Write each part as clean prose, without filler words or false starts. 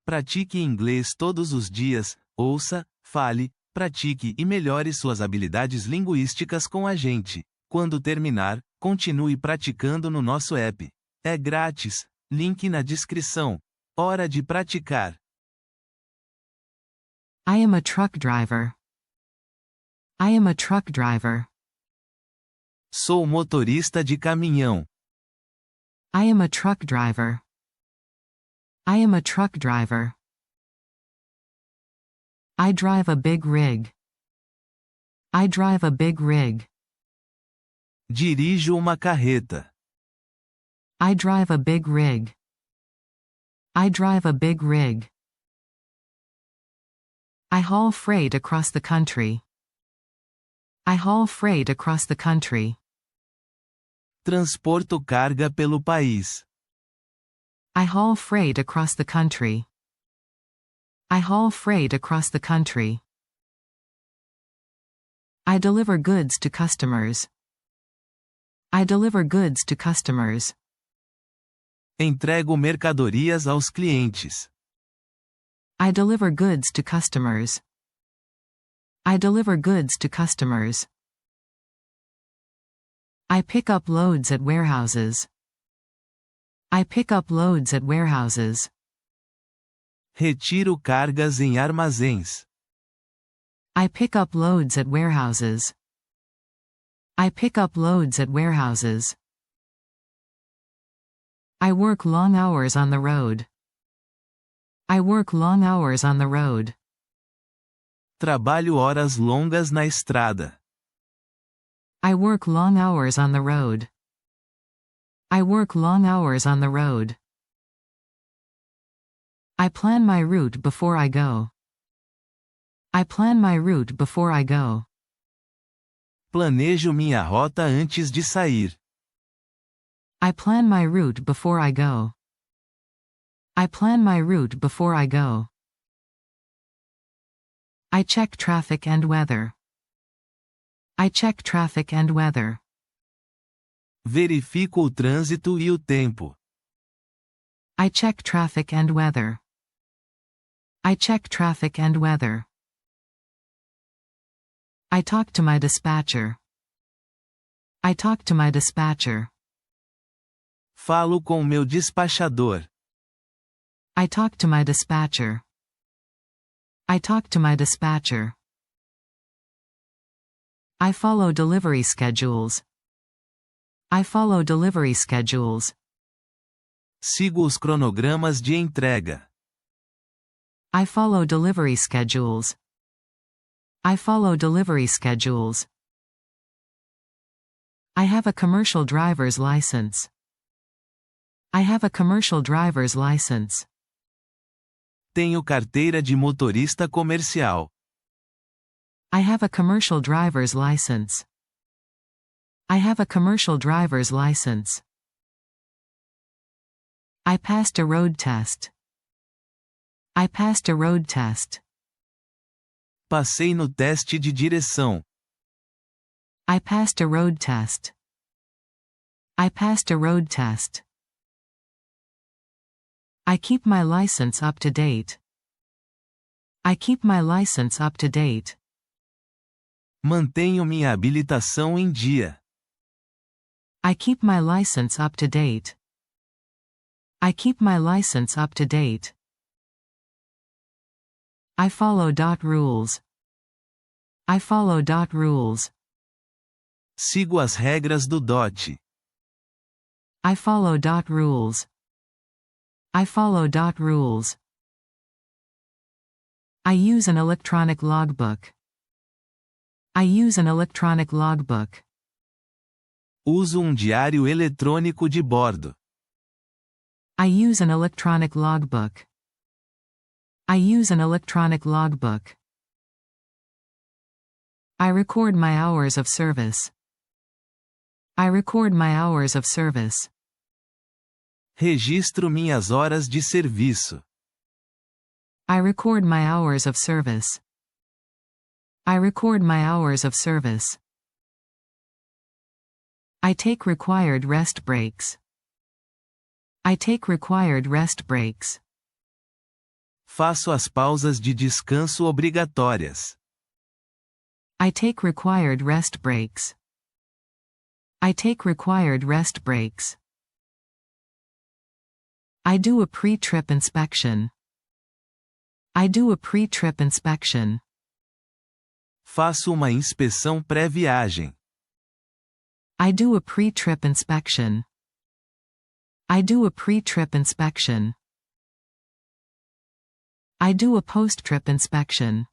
Pratique inglês todos os dias, ouça, fale, pratique e melhore suas habilidades linguísticas com a gente. Quando terminar, continue praticando no nosso app. É grátis. Link na descrição. Hora de praticar. I am a truck driver. I am a truck driver. Sou motorista de caminhão. I am a truck driver. I am a truck driver. I drive a big rig. I drive a big rig. Dirijo uma carreta. I drive a big rig. I drive a big rig. I haul freight across the country. I haul freight across the country. Transporto carga pelo país. I haul freight across the country. I haul freight across the country. I deliver goods to customers. I deliver goods to customers. Entrego mercadorias aos clientes. I deliver goods to customers. I deliver goods to customers. I pick up loads at warehouses. I pick up loads at warehouses. Retiro cargas em armazéns. I pick up loads at warehouses. I pick up loads at warehouses. I work long hours on the road. I work long hours on the road. Trabalho horas longas na estrada. I work long hours on the road. I work long hours on the road. I plan my route before I go. I plan my route before I go. Planejo minha rota antes de sair. I plan my route before I go. I plan my route before I go. I check traffic and weather. I check traffic and weather. Verifico o trânsito e o tempo. I check traffic and weather. I check traffic and weather. I talk to my dispatcher. I talk to my dispatcher. Falo com meu despachador. I talk to my dispatcher. I talk to my dispatcher. I follow delivery schedules. I follow delivery schedules. Sigo os cronogramas de entrega. I follow delivery schedules. I follow delivery schedules. I have a commercial driver's license. I have a commercial driver's license. Tenho carteira de motorista comercial. I have a commercial driver's license. I have a commercial driver's license. I passed a road test. I passed a road test. Passei no teste de direção. I passed a road test. I passed a road test. I keep my license up to date. I keep my license up to date. Mantenho minha habilitação em dia. I keep my license up to date. I keep my license up to date. I follow rules. I follow rules. Sigo as regras do DOT. I follow rules. I follow rules. I use an electronic logbook. I use an electronic logbook. Uso diário eletrônico de bordo. I use an electronic logbook. I use an electronic logbook. I record my hours of service. I record my hours of service. Registro minhas horas de serviço. I record my hours of service. I record my hours of service. I take required rest breaks. I take required rest breaks. Faço as pausas de descanso obrigatórias. I take required rest breaks. I take required rest breaks. I do a pre-trip inspection. I do a pre-trip inspection. Faço uma inspeção pré-viagem. I do a pre-trip inspection. I do a pre-trip inspection. I do a post-trip inspection.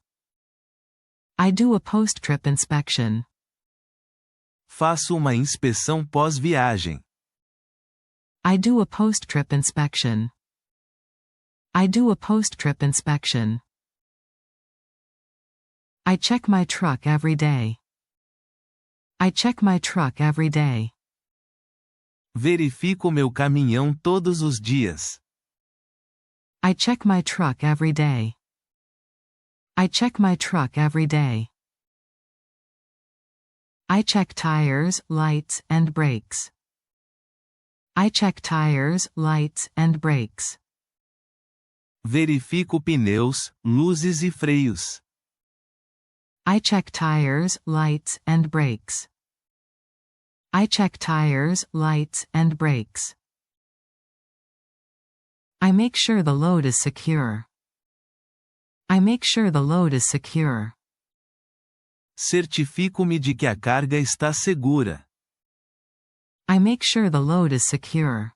I do a post-trip inspection. Faço uma inspeção pós-viagem. I do a post-trip inspection. I do a post-trip inspection. I check my truck every day. I check my truck every day. Verifico meu caminhão todos os dias. I check my truck every day. I check my truck every day. I check tires, lights, and brakes. I check tires, lights, and brakes. Verifico pneus, luzes e freios. I check tires, lights, and brakes. I check tires, lights, and brakes. I make sure the load is secure. I make sure the load is secure. Certifico-me de que a carga está segura. I make sure the load is secure.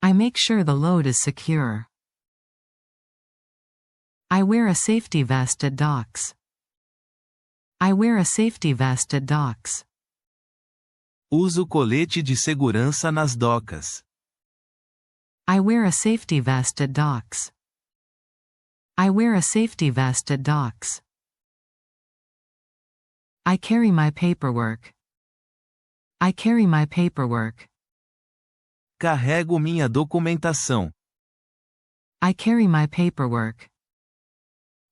I make sure the load is secure. I wear a safety vest at docks. I wear a safety vest at docks. Uso colete de segurança nas docas. I wear a safety vest at docks. I wear a safety vest at docks. I carry my paperwork. I carry my paperwork. Carrego minha documentação. I carry my paperwork.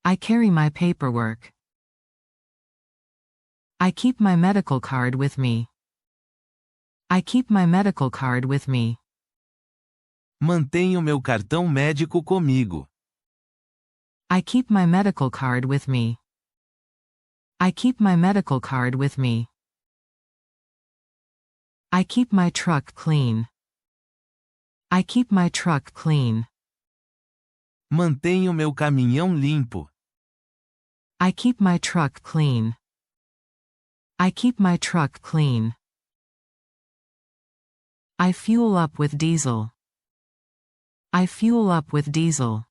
I carry my paperwork. I keep my medical card with me. I keep my medical card with me. Mantenho meu cartão médico comigo. I keep my medical card with me. I keep my medical card with me. I keep my truck clean. I keep my truck clean. Mantenho meu caminhão limpo. I keep my truck clean. I keep my truck clean. I fuel up with diesel. I fuel up with diesel.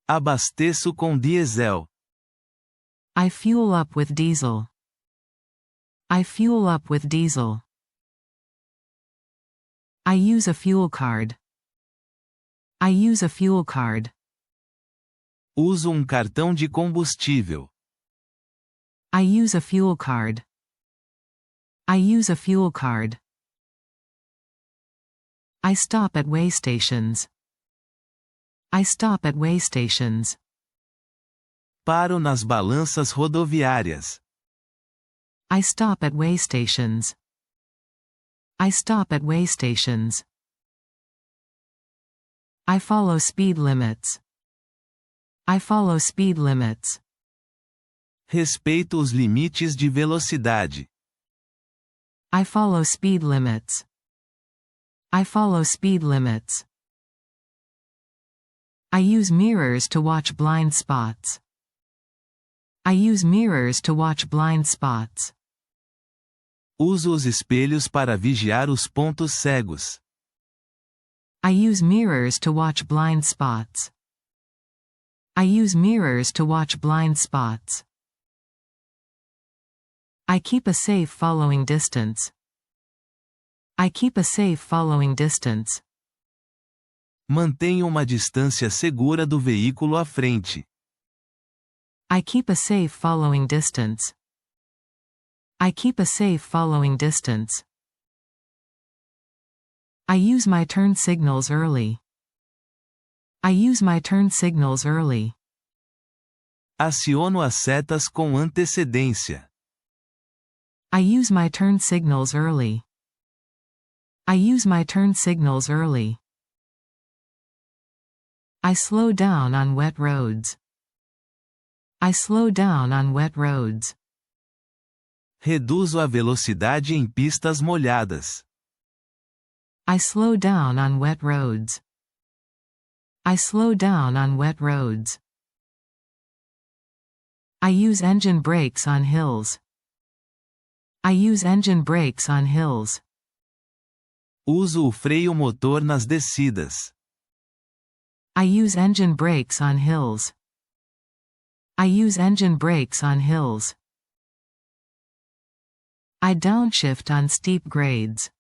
Abasteço com diesel. I fuel up with diesel. I fuel up with diesel. I use a fuel card. I use a fuel card. Uso cartão de combustível. I use a fuel card. I use a fuel card. I stop at way stations. I stop at way stations. Paro nas balanças rodoviárias. I stop at way stations. I stop at way stations. I follow speed limits. I follow speed limits. Respeito os limites de velocidade. I follow speed limits. I follow speed limits. I use mirrors to watch blind spots. I use mirrors to watch blind spots. Uso os espelhos para vigiar os pontos cegos. I use mirrors to watch blind spots. I use mirrors to watch blind spots. I keep a safe following distance. I keep a safe following distance. Mantenho uma distância segura do veículo à frente. I keep a safe following distance. I keep a safe following distance. I use my turn signals early. I use my turn signals early. Aciono as setas com antecedência. I use my turn signals early. I use my turn signals early. I slow down on wet roads. I slow down on wet roads. Reduzo a velocidade em pistas molhadas. I slow down on wet roads. I slow down on wet roads. I use engine brakes on hills. I use engine brakes on hills. Uso o freio motor nas descidas. I use engine brakes on hills. I use engine brakes on hills. I downshift on steep grades.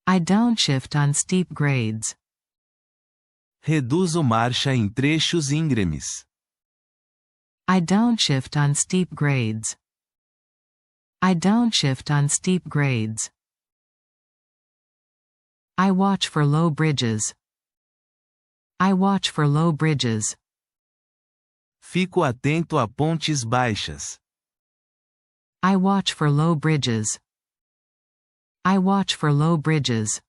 I downshift on steep grades. Reduzo marcha em trechos íngremes. I downshift on steep grades. I downshift on steep grades. I watch for low bridges. I watch for low bridges. Fico atento a pontes baixas. I watch for low bridges. I watch for low bridges.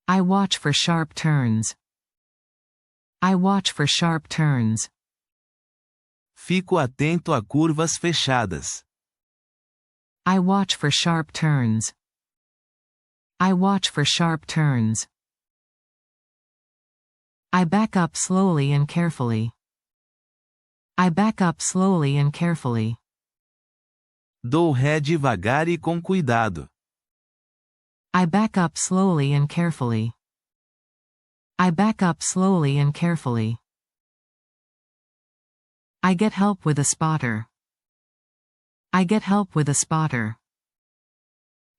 I watch for sharp turns. I watch for sharp turns. Fico atento a curvas fechadas. I watch for sharp turns. I watch for sharp turns. I back up slowly and carefully. I back up slowly and carefully. Dou ré devagar e com cuidado. I back up slowly and carefully. I back up slowly and carefully. I get help with a spotter. I get help with a spotter.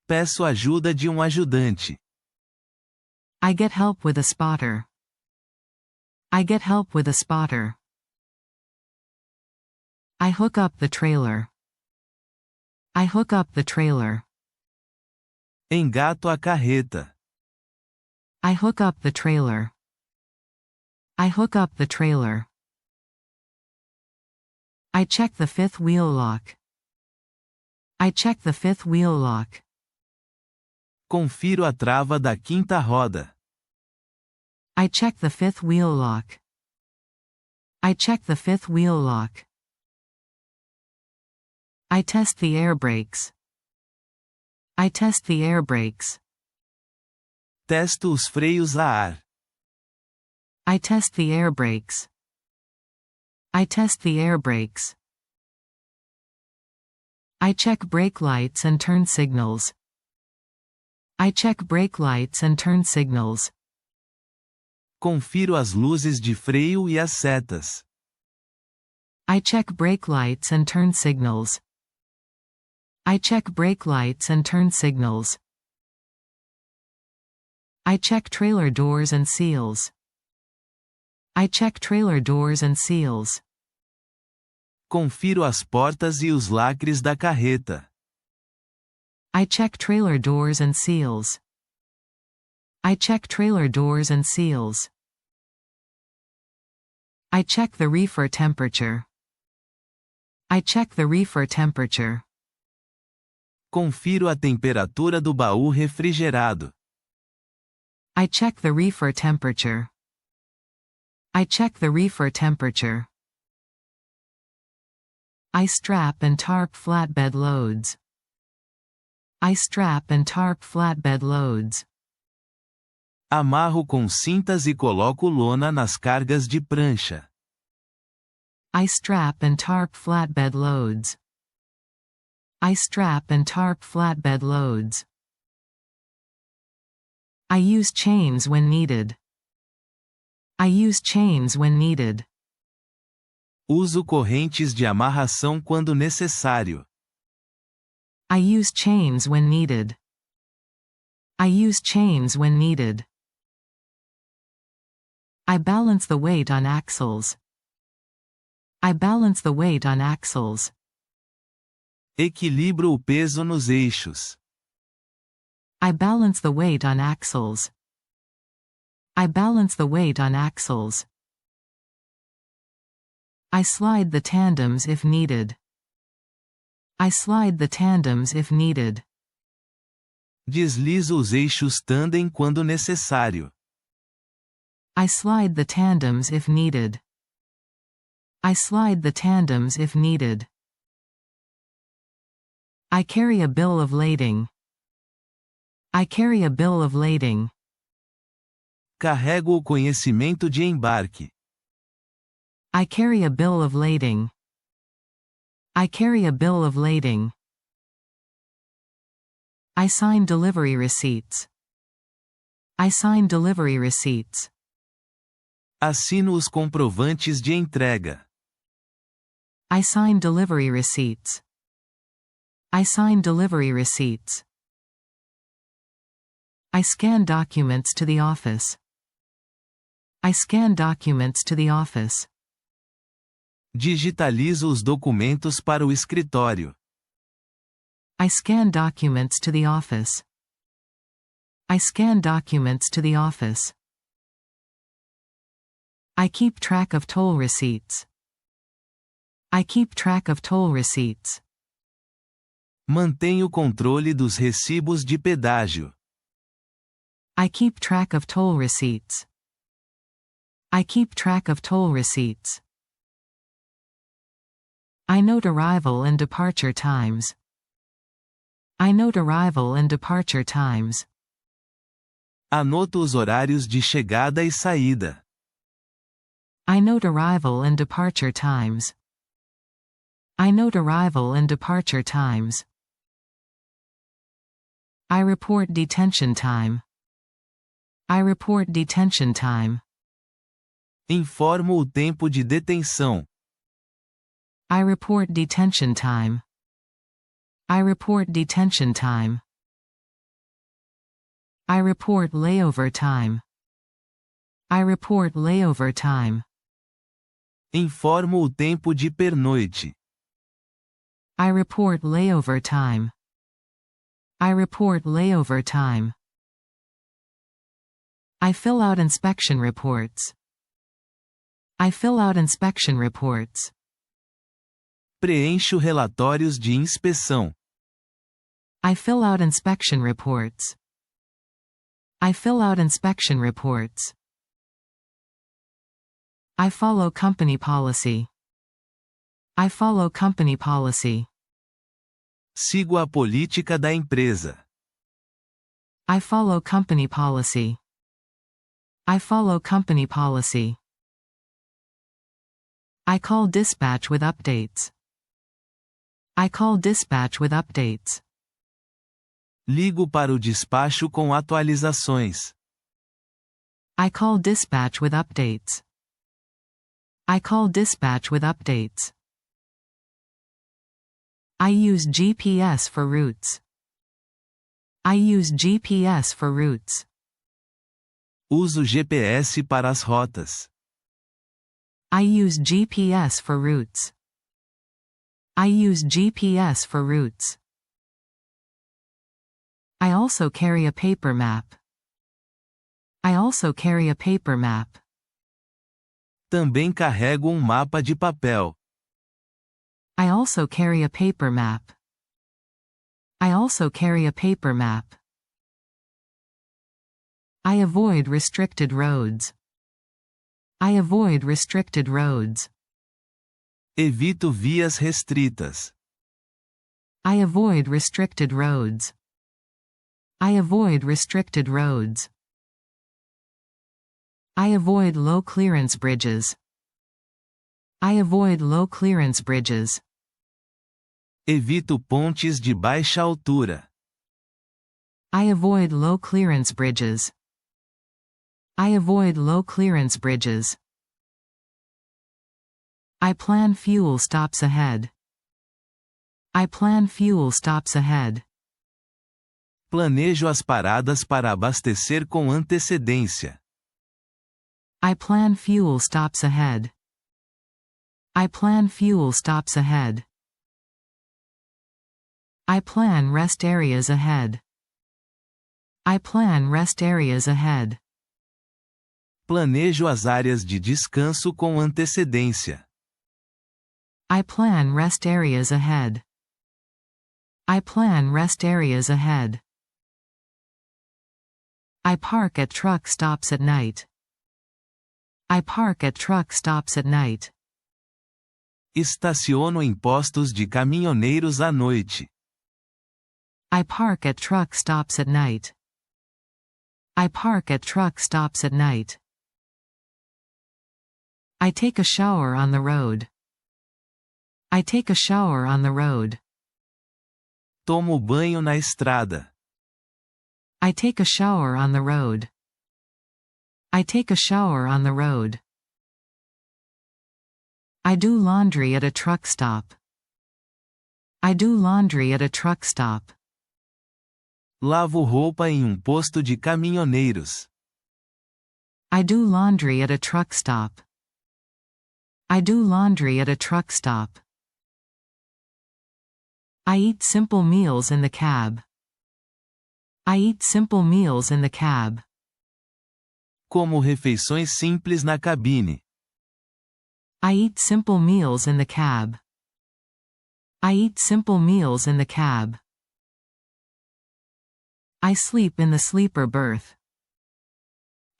Peço ajuda de ajudante. I get help with a spotter. I get help with a spotter. I hook up the trailer. I hook up the trailer. Engato a carreta. I hook up the trailer. I hook up the trailer. I check the fifth wheel lock. I check the fifth wheel lock. Confiro a trava da quinta roda. I check the fifth wheel lock. I check the fifth wheel lock. I test the air brakes. I test the air brakes. Testo os freios a ar. I test the air brakes. I test the air brakes. I check brake lights and turn signals. I check brake lights and turn signals. Confiro as luzes de freio e as setas. I check brake lights and turn signals. I check brake lights and turn signals. I check trailer doors and seals. I check trailer doors and seals. Confiro as portas e os lacres da carreta. I check trailer doors and seals. I check trailer doors and seals. I check the reefer temperature. I check the reefer temperature. Confiro a temperatura do baú refrigerado. I check the reefer temperature. I check the reefer temperature. I strap and tarp flatbed loads. I strap and tarp flatbed loads. Amarro com cintas e coloco lona nas cargas de prancha. I strap and tarp flatbed loads. I strap and tarp flatbed loads. I use chains when needed. I use chains when needed. Uso correntes de amarração quando necessário. I use chains when needed. I use chains when needed. I balance the weight on axles. I balance the weight on axles. Equilibro o peso nos eixos. I balance the weight on axles. I balance the weight on axles. I slide the tandems if needed. I slide the tandems if needed. Deslizo os eixos tandem quando necessário. I slide the tandems if needed. I slide the tandems if needed. I carry a bill of lading. I carry a bill of lading. Carrego o conhecimento de embarque. I carry a bill of lading. I carry a bill of lading. I sign delivery receipts. I sign delivery receipts. Assino os comprovantes de entrega. I sign delivery receipts. I sign delivery receipts. I scan documents to the office. I scan documents to the office. Digitalizo os documentos para o escritório. I scan documents to the office. I scan documents to the office. I keep track of toll receipts. I keep track of toll receipts. Mantenho controle dos recibos de pedágio. I keep track of toll receipts. I keep track of toll receipts. I note arrival and departure times. I note arrival and departure times. Anoto os horários de chegada e saída. I note arrival and departure times. I note arrival and departure times. I report detention time. I report detention time. Informo o tempo de detenção. I report detention time. I report detention time. I report layover time. I report layover time. Informo o tempo de pernoite. I report layover time. I report layover time. I fill out inspection reports. I fill out inspection reports. Preencho relatórios de inspeção. I fill out inspection reports. I fill out inspection reports. I follow company policy. I follow company policy. Sigo a política da empresa. I follow company policy. I follow company policy. I call dispatch with updates. I call dispatch with updates. Ligo para o despacho com atualizações. I call dispatch with updates. I call dispatch with updates. I use GPS for routes. I use GPS for routes. Uso GPS para as rotas. I use GPS for routes. I use GPS for routes. I also carry a paper map. I also carry a paper map. Também carrego um mapa de papel. I also carry a paper map. I also carry a paper map. I avoid restricted roads. I avoid restricted roads. Evito vias restritas. I avoid restricted roads. I avoid restricted roads. I avoid low clearance bridges. I avoid low clearance bridges. Evito pontes de baixa altura. I avoid low clearance bridges. I avoid low clearance bridges. I plan fuel stops ahead. I plan fuel stops ahead. Planejo as paradas para abastecer com antecedência. I plan fuel stops ahead. I plan fuel stops ahead. I plan rest areas ahead. I plan rest areas ahead. Planejo as áreas de descanso com antecedência. I plan rest areas ahead. I plan rest areas ahead. I park at truck stops at night. I park at truck stops at night. Estaciono em postos de caminhoneiros à noite. I park at truck stops at night. I park at truck stops at night. I take a shower on the road. I take a shower on the road. Tomo banho na estrada. I take a shower on the road. I take a shower on the road. I do laundry at a truck stop. I do laundry at a truck stop. Lavo roupa em posto de caminhoneiros. I do laundry at a truck stop. I do laundry at a truck stop. I eat simple meals in the cab. I eat simple meals in the cab. Como refeições simples na cabine. I eat simple meals in the cab. I eat simple meals in the cab. I sleep in the sleeper berth.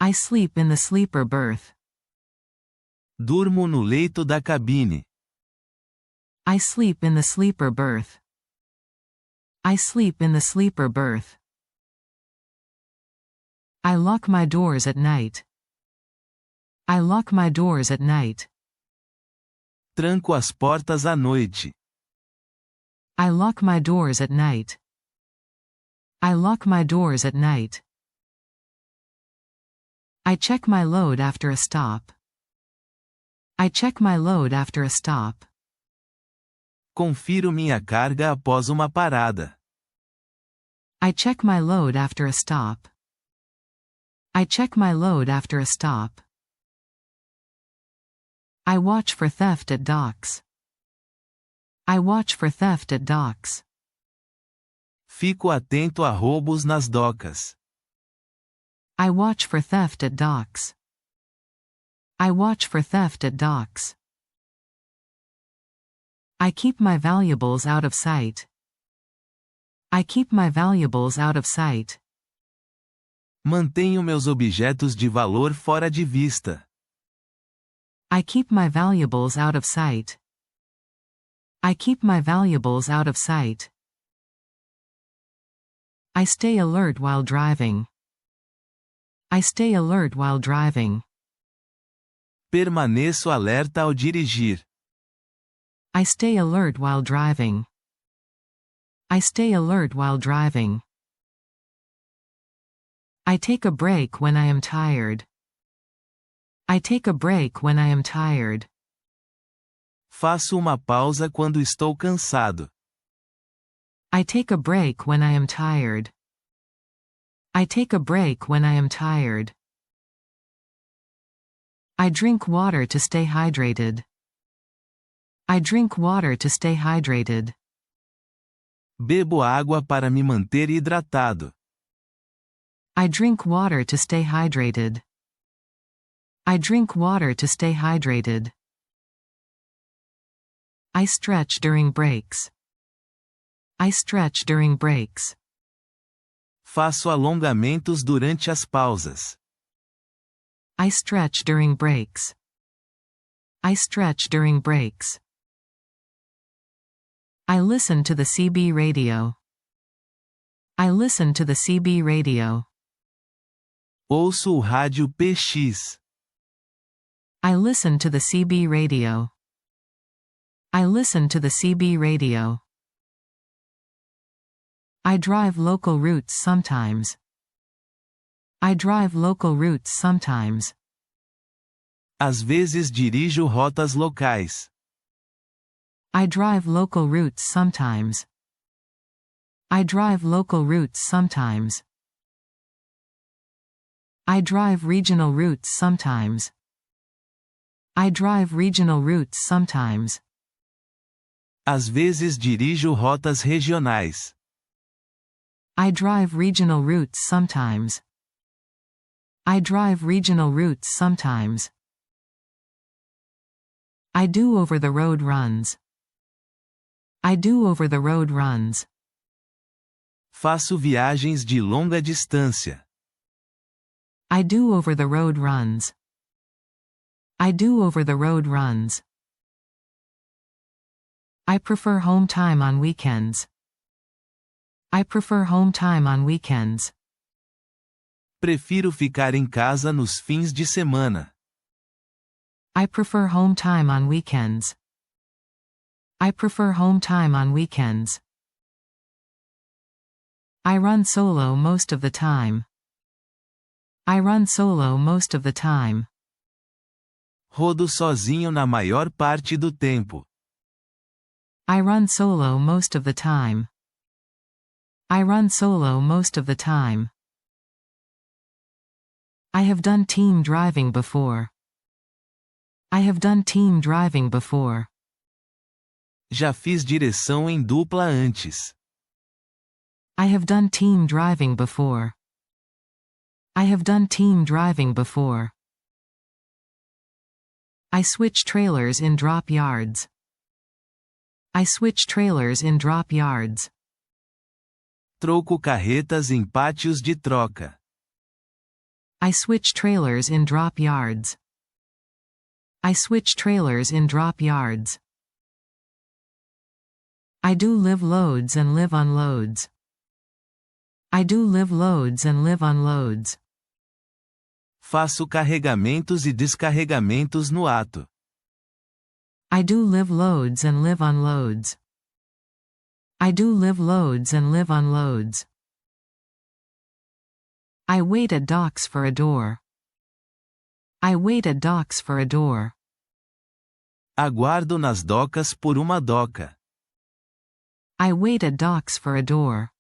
I sleep in the sleeper berth. Durmo no leito da cabine. I sleep in the sleeper berth. I sleep in the sleeper berth. I lock my doors at night. I lock my doors at night. Tranco as portas à noite. I lock my doors at night. I lock my doors at night. I check my load after a stop. I check my load after a stop. Confiro minha carga após uma parada. I check my load after a stop. I check my load after a stop. I watch for theft at docks. I watch for theft at docks. Fico atento a roubos nas docas. I watch for theft at docks. I watch for theft at docks. I keep my valuables out of sight. I keep my valuables out of sight. Mantenho meus objetos de valor fora de vista. I keep my valuables out of sight. I keep my valuables out of sight. I stay alert while driving. I stay alert while driving. Permaneço alerta ao dirigir. I stay alert while driving. I stay alert while driving. I take a break when I am tired. I take a break when I am tired. Faço uma pausa quando estou cansado. I take a break when I am tired. I take a break when I am tired. I drink water to stay hydrated. I drink water to stay hydrated. Bebo água para me manter hidratado. I drink water to stay hydrated. I drink water to stay hydrated. I stretch during breaks. I stretch during breaks. Faço alongamentos durante as pausas. I stretch during breaks. I stretch during breaks. I listen to the CB radio. I listen to the CB radio. Ouço o rádio PX. I listen to the CB radio. I listen to the CB radio. I drive local routes sometimes. I drive local routes sometimes. Às vezes dirijo rotas locais. I drive local routes sometimes. I drive local routes sometimes. I drive regional routes sometimes. I drive regional routes sometimes. Às vezes dirijo rotas regionais. I drive regional routes sometimes. I drive regional routes sometimes. I do over-the-road runs. I do over-the-road runs. Faço viagens de longa distância. I do over-the-road runs. I do over-the-road runs. I prefer home time on weekends. I prefer home time on weekends. Prefiro ficar em casa nos fins de semana. I prefer home time on weekends. I prefer home time on weekends. I run solo most of the time. I run solo most of the time. Rodo sozinho na maior parte do tempo. I run solo most of the time. I run solo most of the time. I have done team driving before. I have done team driving before. Já fiz direção em dupla antes. I have done team driving before. I have done team driving before. I switch trailers in drop yards. I switch trailers in drop yards. Troco carretas em pátios de troca. I switch trailers in drop yards. I switch trailers in drop yards. I do live loads and live unloads. I do live loads and live unloads. Faço carregamentos e descarregamentos no ato. I do live loads and live unloads. I do live loads and live unloads. I wait at docks for a door. I wait at docks for a door. Aguardo nas docas por uma doca. I wait at docks for a door.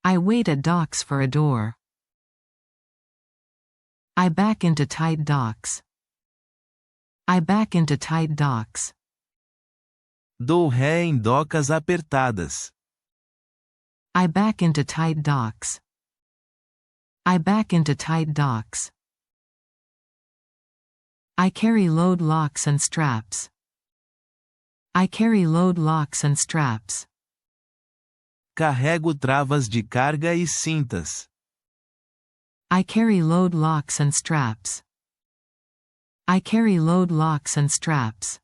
I wait at docks for a door. I back into tight docks. I back into tight docks. Dou ré em docas apertadas. I back into tight docks. I back into tight docks. I carry load locks and straps. I carry load locks and straps. Carrego travas de carga e cintas. I carry load locks and straps. I carry load locks and straps.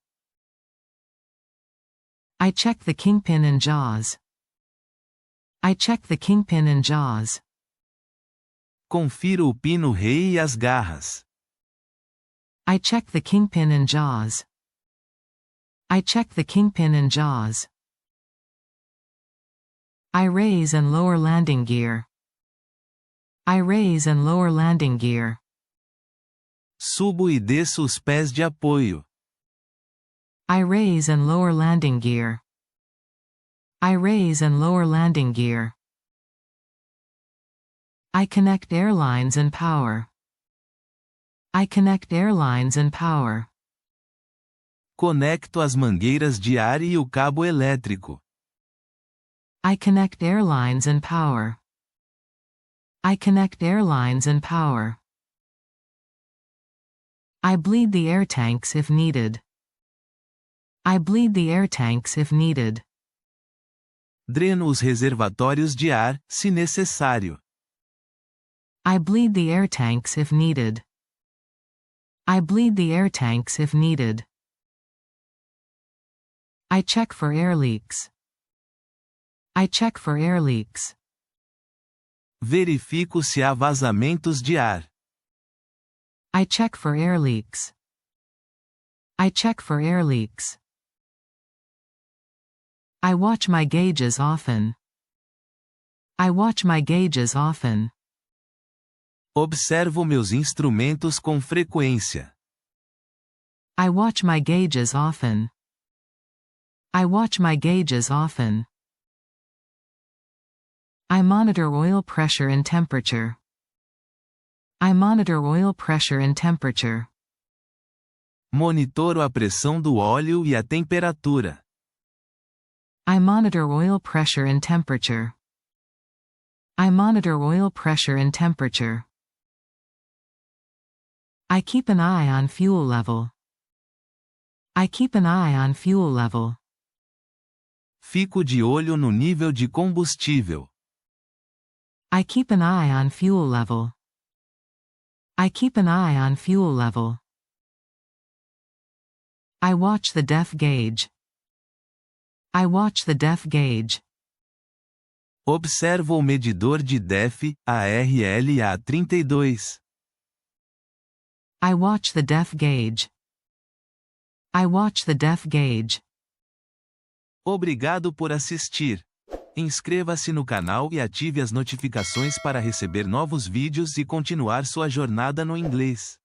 I check the kingpin and jaws. I check the kingpin and jaws. Confiro o pino rei e as garras. I check the kingpin and jaws. I check the kingpin and jaws. I raise and lower landing gear. I raise and lower landing gear. Subo e desço os pés de apoio. I raise and lower landing gear. I raise and lower landing gear. I connect airlines and power. I connect airlines and power. Conecto as mangueiras de ar e o cabo elétrico. I connect airlines and power. I connect airlines and power. I bleed the air tanks if needed. I bleed the air tanks if needed. Dreno os reservatórios de ar, se necessário. I bleed the air tanks if needed. I bleed the air tanks if needed. I check for air leaks. I check for air leaks. Verifico se há vazamentos de ar. I check for air leaks. I check for air leaks. I watch my gauges often. I watch my gauges often. Observo meus instrumentos com frequência. I watch my gauges often. I watch my gauges often. I monitor oil pressure and temperature. I monitor oil pressure and temperature. Monitoro a pressão do óleo e a temperatura. I monitor oil pressure and temperature. I monitor oil pressure and temperature. I keep an eye on fuel level. I keep an eye on fuel level. Fico de olho no nível de combustível. I keep an eye on fuel level. I keep an eye on fuel level. I watch the depth gauge. I watch the depth gauge. Observo o medidor de DEF, ARL a 32. I watch the depth gauge. I watch the depth gauge. Obrigado por assistir. Inscreva-se no canal e ative as notificações para receber novos vídeos e continuar sua jornada no inglês.